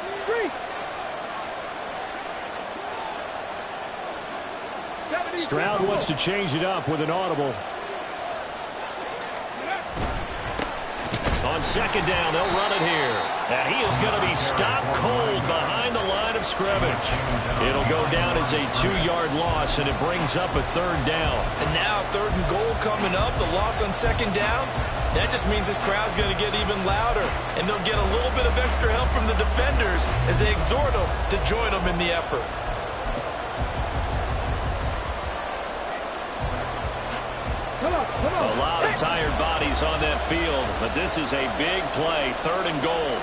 [SPEAKER 1] Stroud wants to change it up with an audible. On 2nd down, they'll run it here. And he is going to be stopped cold behind the line of scrimmage. It'll go down as a 2-yard loss, and it brings up a 3rd down.
[SPEAKER 6] And now 3rd and goal coming up, the loss on 2nd down. That just means this crowd's going to get even louder, and they'll get a little bit of extra help from the defenders as they exhort them to join them in the effort.
[SPEAKER 1] A lot of tired bodies on that field, but this is a big play. 3rd and goal.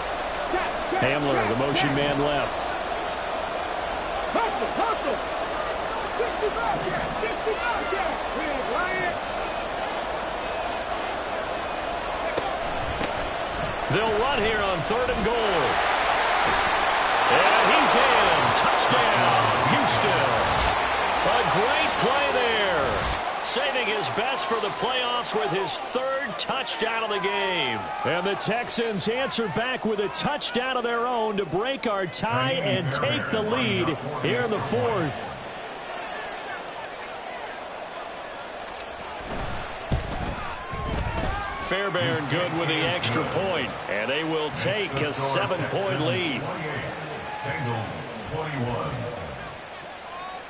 [SPEAKER 1] Hamler, the motion man left.
[SPEAKER 5] Hustle. 65 yards. We ain't lying.
[SPEAKER 1] They'll run here on 3rd and goal. And he's in. Touchdown, Houston. A great play there. Saving his best for the playoffs with his 3rd touchdown of the game. And the Texans answer back with a touchdown of their own to break our tie and take the lead here in the 4th. Fairbairn good with the extra point, and they will take a 7-point lead.
[SPEAKER 4] Bengals 21.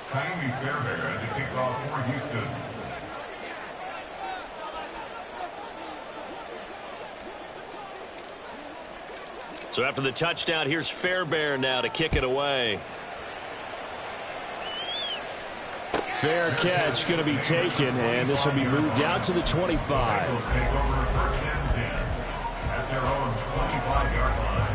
[SPEAKER 4] Tiny Fairbairn to kick off for Houston.
[SPEAKER 1] So after the touchdown, here's Fairbairn now to kick it away. Fair catch going to be taken, and this will be moved out to the 25.
[SPEAKER 4] Bengals take over 1st and 10 at their own 25-yard line.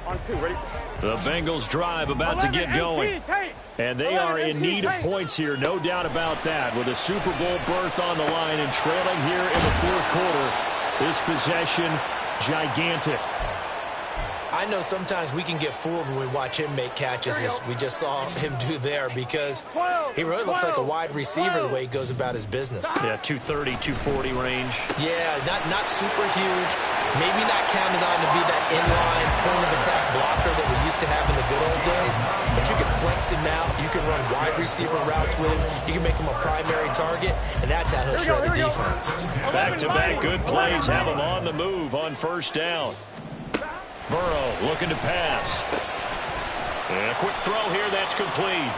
[SPEAKER 5] On 2, ready?
[SPEAKER 1] The Bengals drive about to get going. And they are in need of points here, no doubt about that. With a Super Bowl berth on the line and trailing here in the 4th quarter, this possession, gigantic.
[SPEAKER 6] I know sometimes we can get fooled when we watch him make catches, as we just saw him do there, because he really looks like a wide receiver the way he goes about his business.
[SPEAKER 1] Yeah, 230, 240 range.
[SPEAKER 6] Yeah, not super huge, Maybe not counted on to be that inline point-of-attack blocker that we used to have in the good old days, but you can flex him out. You can run wide receiver routes with him. You can make him a primary target, and that's how he'll shred the defense.
[SPEAKER 1] Back-to-back good plays have him on the move on first down. Burrow looking to pass. And a quick throw here, that's complete.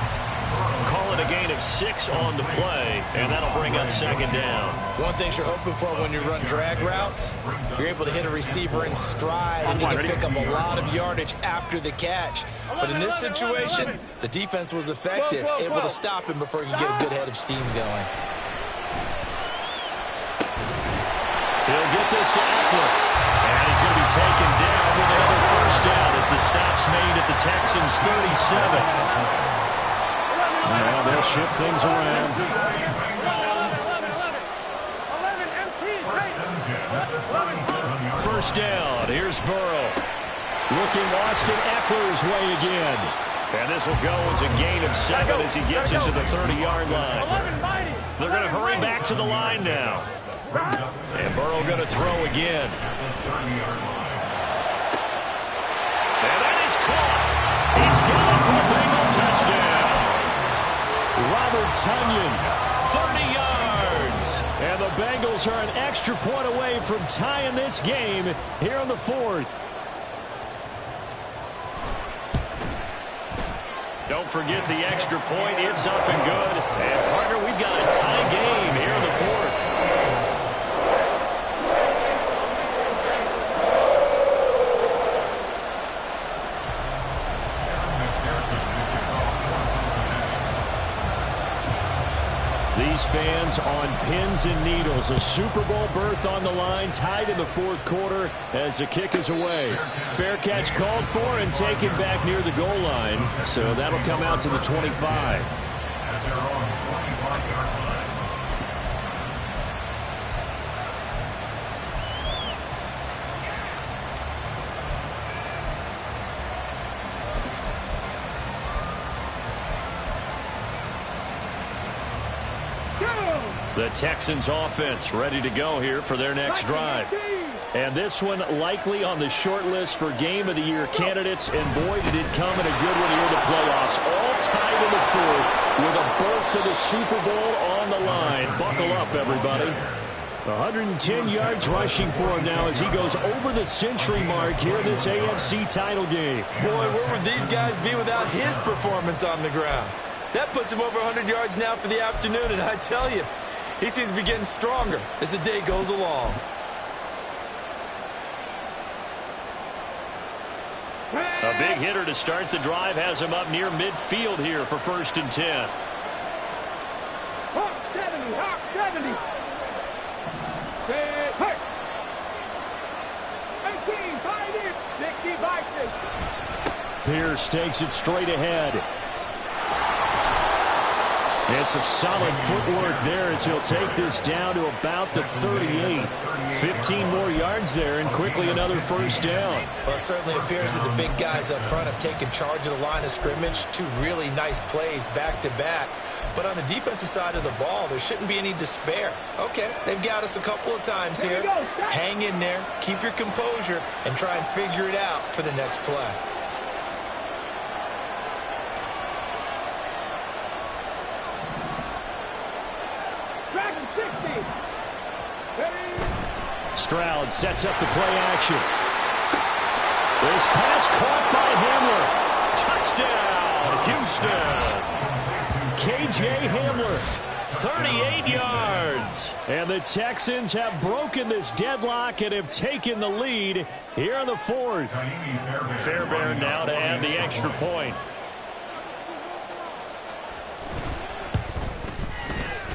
[SPEAKER 1] Call it a gain of 6 on the play, and that'll bring up second down.
[SPEAKER 6] One thing you're hoping for when you run drag routes, you're able to hit a receiver in stride, and he can pick up a lot of yardage after the catch. But in this situation, the defense was effective, able to stop him before he could get a good head of steam going.
[SPEAKER 1] He'll get this to Eckler, and he's going to be taken down with another first down as the stop's made at the Texans' 37. Now they'll shift things around.
[SPEAKER 5] 11 empty.
[SPEAKER 1] First down. Here's Burrow. Looking Austin Eckler's way again. And this will go as a gain of 7 as he gets into the 30-yard line. They're going to hurry back to the line now. And Burrow going to throw again. And that is caught. He's got it for a Bengal touchdown. Robert Tonyan, 30 yards. And the Bengals are an extra point away from tying this game here in the 4th. Don't forget the extra point. It's up and good. And, partner, we've got a tie game here in the 4th. These fans on pins and needles. A Super Bowl berth on the line, tied in the 4th quarter as the kick is away. Fair catch called for and taken back near the goal line. So that'll come out to the 25. The Texans offense ready to go here for their next drive. And this one likely on the short list for Game of the Year candidates. And boy, did it come in a good one here in the playoffs. All tied in the 4th with a berth to the Super Bowl on the line. Buckle up, everybody. 110 yards rushing for him now as he goes over the century mark here in this AFC title game.
[SPEAKER 6] Boy, where would these guys be without his performance on the ground? That puts him over 100 yards now for the afternoon, and I tell you, he seems to be getting stronger as the day goes along.
[SPEAKER 1] A big hitter to start the drive has him up near midfield here for 1st and 10.
[SPEAKER 5] Hawk 70, Hawk 70. Hey. 18, 5 in, 60 boxes.
[SPEAKER 1] Pierce takes it straight ahead. And some solid footwork there as he'll take this down to about the 38. 15 more yards there and quickly another first down.
[SPEAKER 6] Well, it certainly appears that the big guys up front have taken charge of the line of scrimmage. 2 really nice plays back-to-back. But on the defensive side of the ball, there shouldn't be any despair. Okay, they've got us a couple of times here. Hang in there, keep your composure, and try and figure it out for the next play.
[SPEAKER 1] Stroud sets up the play action. This pass caught by Hamler. Touchdown, Houston. K.J. Hamler, 38 yards. And the Texans have broken this deadlock and have taken the lead here in the 4th. Fairbairn now to add the extra point.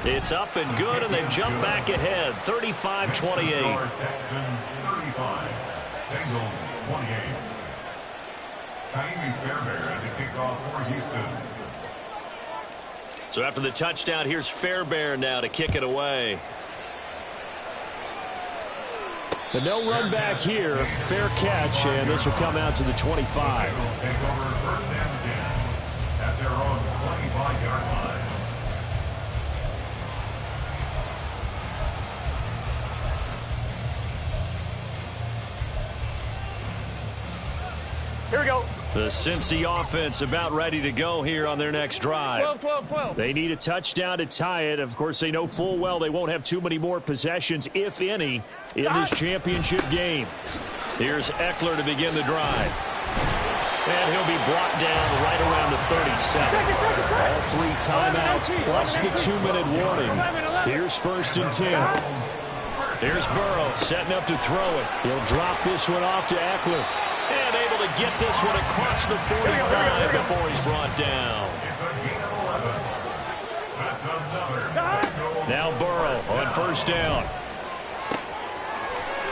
[SPEAKER 1] It's up and good, and they've jumped back ahead, 35-28.
[SPEAKER 4] Texans 35, Bengals 28. Taimi Fairbairn to kick off for Houston.
[SPEAKER 1] So after the touchdown, here's Fairbairn now to kick it away. The no run back here, fair catch, and this will come out to the 25.
[SPEAKER 4] Bengals take over 1st and 10 at their own 25-yard line.
[SPEAKER 5] Here we go.
[SPEAKER 1] The Cincy offense about ready to go here on their next drive.
[SPEAKER 5] 12.
[SPEAKER 1] They need a touchdown to tie it. Of course, they know full well they won't have too many more possessions, if any, in this championship game. Here's Eckler to begin the drive. And he'll be brought down right around the 37. All 3 timeouts plus the 2-minute warning. Here's 1st and 10. Here's Burrow setting up to throw it. He'll drop this one off to Eckler. And able to get this one across the 45 before he's brought down. Now Burrow on 1st down.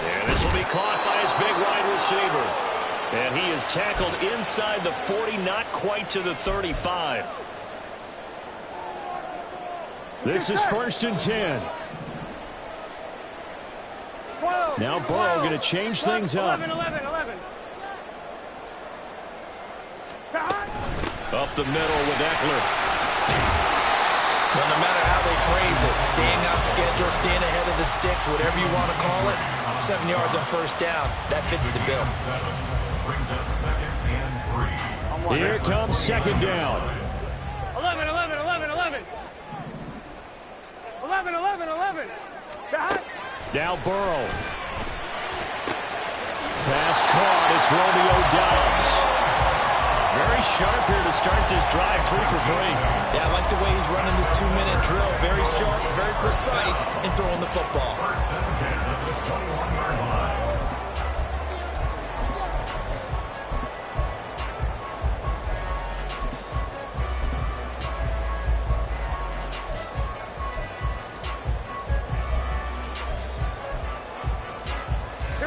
[SPEAKER 1] And this will be caught by his big wide receiver. And he is tackled inside the 40, not quite to the 35. This is 1st and 10. Now Burrow going to change things up.
[SPEAKER 5] 11.
[SPEAKER 1] Up the middle with Eckler.
[SPEAKER 6] Well, no matter how they phrase it, staying on schedule, staying ahead of the sticks, whatever you want to call it, 7 yards on 1st down, that fits the bill.
[SPEAKER 1] Here comes 2nd down.
[SPEAKER 5] 11. 11.
[SPEAKER 1] Now Burrow. Pass caught. It's Romeo Doubs. Very sharp here to start this drive, 3 for 3.
[SPEAKER 6] Yeah, I like the way he's running this 2-minute drill. Very sharp, very precise in throwing the football.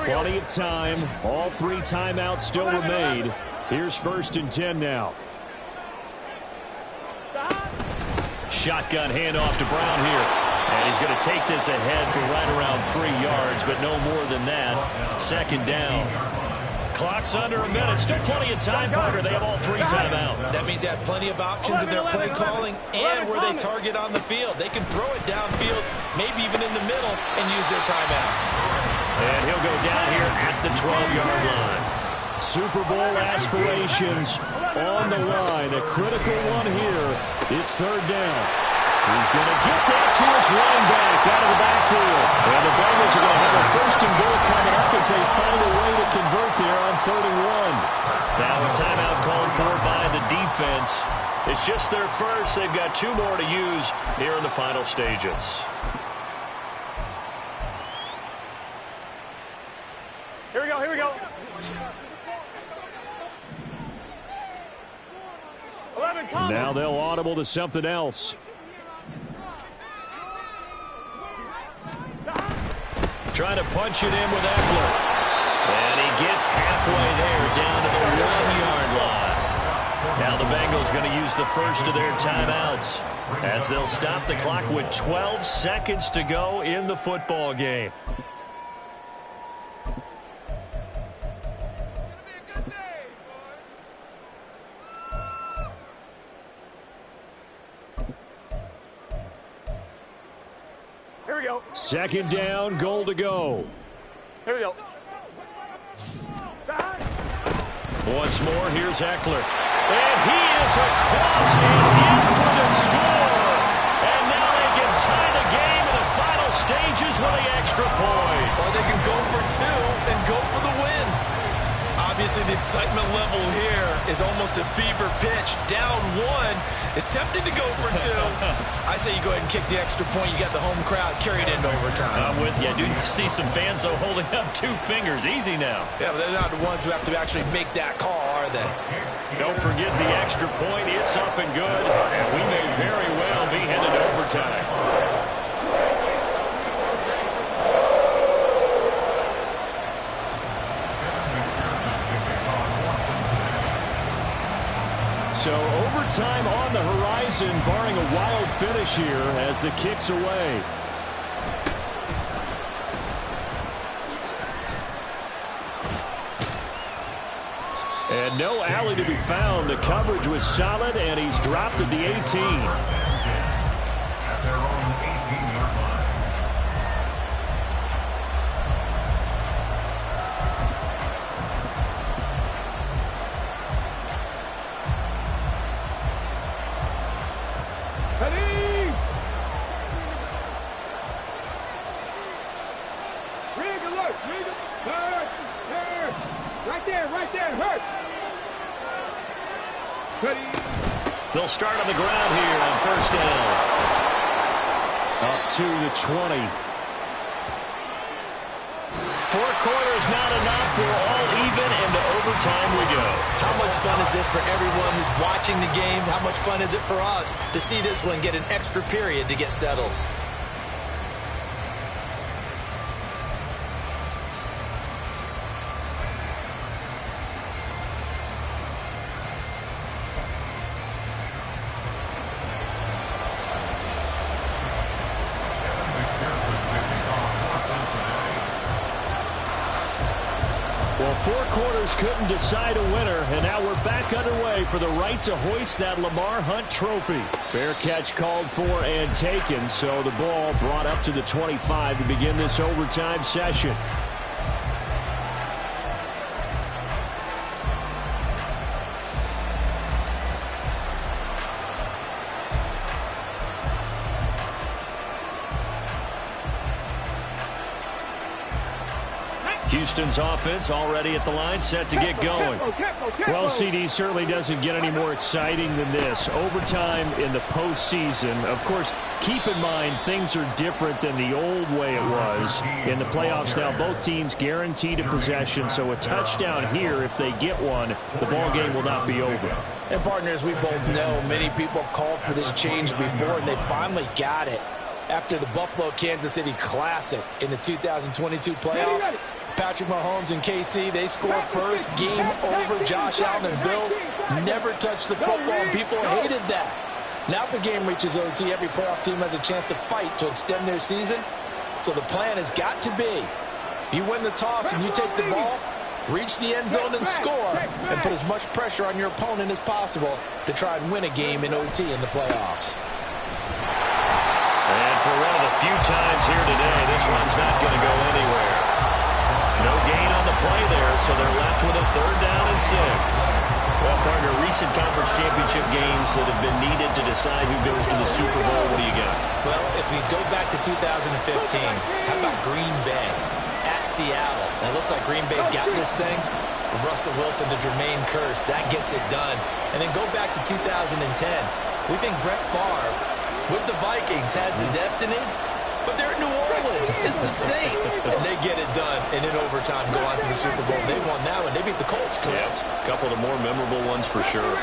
[SPEAKER 1] Plenty of time. All 3 timeouts still remain. Here's 1st and 10 now. Shotgun handoff to Brown here. And he's going to take this ahead for right around 3 yards, but no more than that. 2nd down. Clock's under a minute. Still plenty of time, Parker. They have all 3 timeouts.
[SPEAKER 6] That means they have plenty of options in their play calling and where they target on the field. They can throw it downfield, maybe even in the middle, and use their timeouts.
[SPEAKER 1] And he'll go down here at the 12-yard line. Super Bowl aspirations on the line. A critical one here. It's 3rd down. He's going to get that to his running back out of the backfield. And the Bengals are going to have a 1st and goal coming up as they find a way to convert there on 3rd and 1. Now a timeout called for by the defense. It's just their first. They've got 2 more to use here in the final stages.
[SPEAKER 5] Here we go. 11, Thomas.
[SPEAKER 1] Now they'll audible to something else. Trying to punch it in with Eckler. And he gets halfway there down to the 1-yard line. Now the Bengals going to use the first of their timeouts as they'll stop the clock with 12 seconds to go in the football game.
[SPEAKER 5] Here we go.
[SPEAKER 1] 2nd down, goal to go.
[SPEAKER 5] Here we go.
[SPEAKER 1] Once more, here's Eckler. And he is across and in for the score. And now they can tie the game in the final stages with the extra point.
[SPEAKER 6] Or they can go for 2 and go for the win. Obviously, the excitement level here is almost a fever pitch. Down 1 is tempted to go for 2. I say you go ahead and kick the extra point. You got the home crowd, carry it into overtime.
[SPEAKER 1] I'm with you. I do see some fans, though, holding up 2 fingers. Easy now.
[SPEAKER 6] Yeah, but they're not the ones who have to actually make that call, are they?
[SPEAKER 1] Don't forget the extra point. It's up and good. And we may very well be headed to overtime. So overtime on the horizon, barring a wild finish here as the kick's away. And no alley to be found. The coverage was solid, and he's dropped at the 18.
[SPEAKER 4] At their own 18-yard line.
[SPEAKER 1] They'll start on the ground here on first down. Up to the 20. 4 quarters not enough. We're all even, and to overtime we go.
[SPEAKER 6] How much fun is this for everyone who's watching the game? How much fun is it for us to see this one get an extra period to get settled?
[SPEAKER 1] Well, 4 quarters couldn't decide a winner, and now we're back underway for the right to hoist that Lamar Hunt trophy. Fair catch called for and taken, so the ball brought up to the 25 to begin this overtime session. Houston's offense already at the line, set to get going. Well, CD certainly doesn't get any more exciting than this. Overtime in the postseason. Of course, keep in mind things are different than the old way it was. In the playoffs now, both teams guaranteed a possession, so a touchdown here, if they get one, the ball game will not be over.
[SPEAKER 7] And partners, we both know many people have called for this change before, and they finally got it after the Buffalo-Kansas City Classic in the 2022 playoffs. Patrick Mahomes and KC, they score first. Game over. Josh Allen and Bills never touched the football, and people hated that. Now if the game reaches OT, every playoff team has a chance to fight to extend their season. So the plan has got to be, if you win the toss and you take the ball, reach the end zone and score, and put as much pressure on your opponent as possible to try and win a game in OT in the playoffs.
[SPEAKER 1] And for one of the few times here today, this one's not going to go anywhere. No gain on the play there, so they're left with a 3rd down and 6. Well, partner, recent conference championship games that have been needed to decide who goes to the Super Bowl, what do you got?
[SPEAKER 6] Well, if we go back to 2015, how about Green Bay at Seattle? Now, it looks like Green Bay's got this thing. Russell Wilson to Jermaine Kearse, that gets it done. And then go back to 2010. We think Brett Favre with the Vikings has the destiny, but they're in New Orleans. It's the Saints, and they get it done. And in overtime, go on to the Super Bowl. They won that one. They beat the Colts, correct?
[SPEAKER 1] Yeah, a couple of the more memorable ones for sure.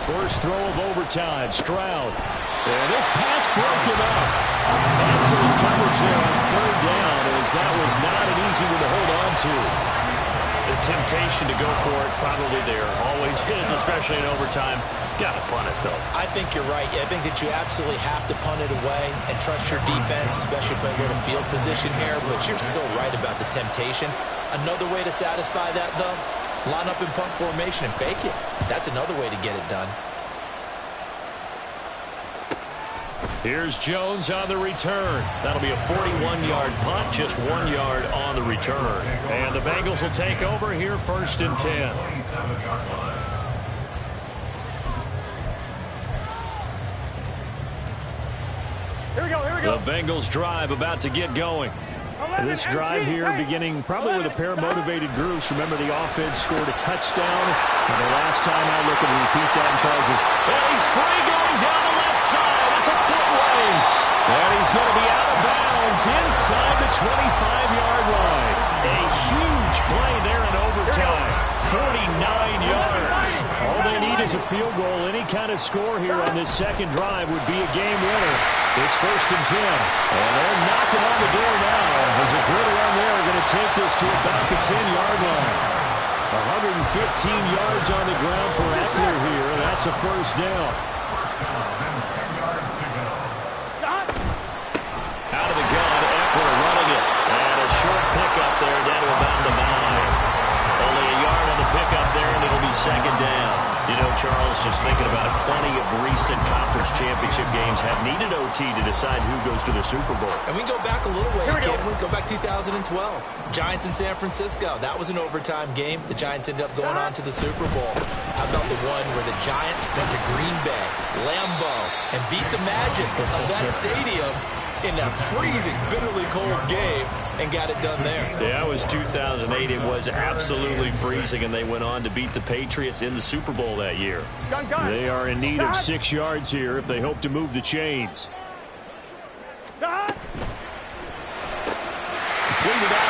[SPEAKER 1] First throw of overtime, Stroud. And this pass broken up. Excellent coverage there on 3rd down, as that was not an easy one to hold on to. The temptation to go for it probably there. Always is, especially in overtime. Got to punt it, though.
[SPEAKER 6] I think you're right. I think that you absolutely have to punt it away and trust your defense, especially playing a little field position here. But you're so right about the temptation. Another way to satisfy that, though, line up in punt formation and fake it. That's another way to get it done.
[SPEAKER 1] Here's Jones on the return. That'll be a 41-yard punt, just 1 yard on the return. And the Bengals will take over here, 1st and 10.
[SPEAKER 5] Here we go, here we go.
[SPEAKER 1] The Bengals drive about to get going. This drive here beginning probably with a pair of motivated groups. Remember, the offense scored a touchdown. And the last time I look at repeat that, Charles, is, and he's free going down the left side. It's a foot race. And he's going to be out of bounds inside the 25-yard line. A huge play there in overtime. 49 yards. All they need is a field goal. Any kind of score here on this second drive would be a game winner. It's 1st and 10. And they're knocking on the door now. As a good run there, going to take this to about the 10-yard line. 115 yards on the ground for Eckler here. That's a 1st down. Out of the gun, Eckler running it. And a short pickup there down to about the 9. Only a yard on the pickup there, and it'll be 2nd down. You know, Charles, just thinking about it, plenty of recent conference championship games have needed OT to decide who goes to the Super Bowl.
[SPEAKER 6] And we can go back a little ways, can't we? Go back 2012. Giants in San Francisco. That was an overtime game. The Giants ended up going on to the Super Bowl. How about the one where the Giants went to Green Bay, Lambeau, and beat the Magic of that stadium in that freezing, bitterly cold game and got it done there.
[SPEAKER 1] Yeah, it was 2008. It was absolutely freezing, and they went on to beat the Patriots in the Super Bowl that year. They are in need of 6 yards here if they hope to move the chains. Completed out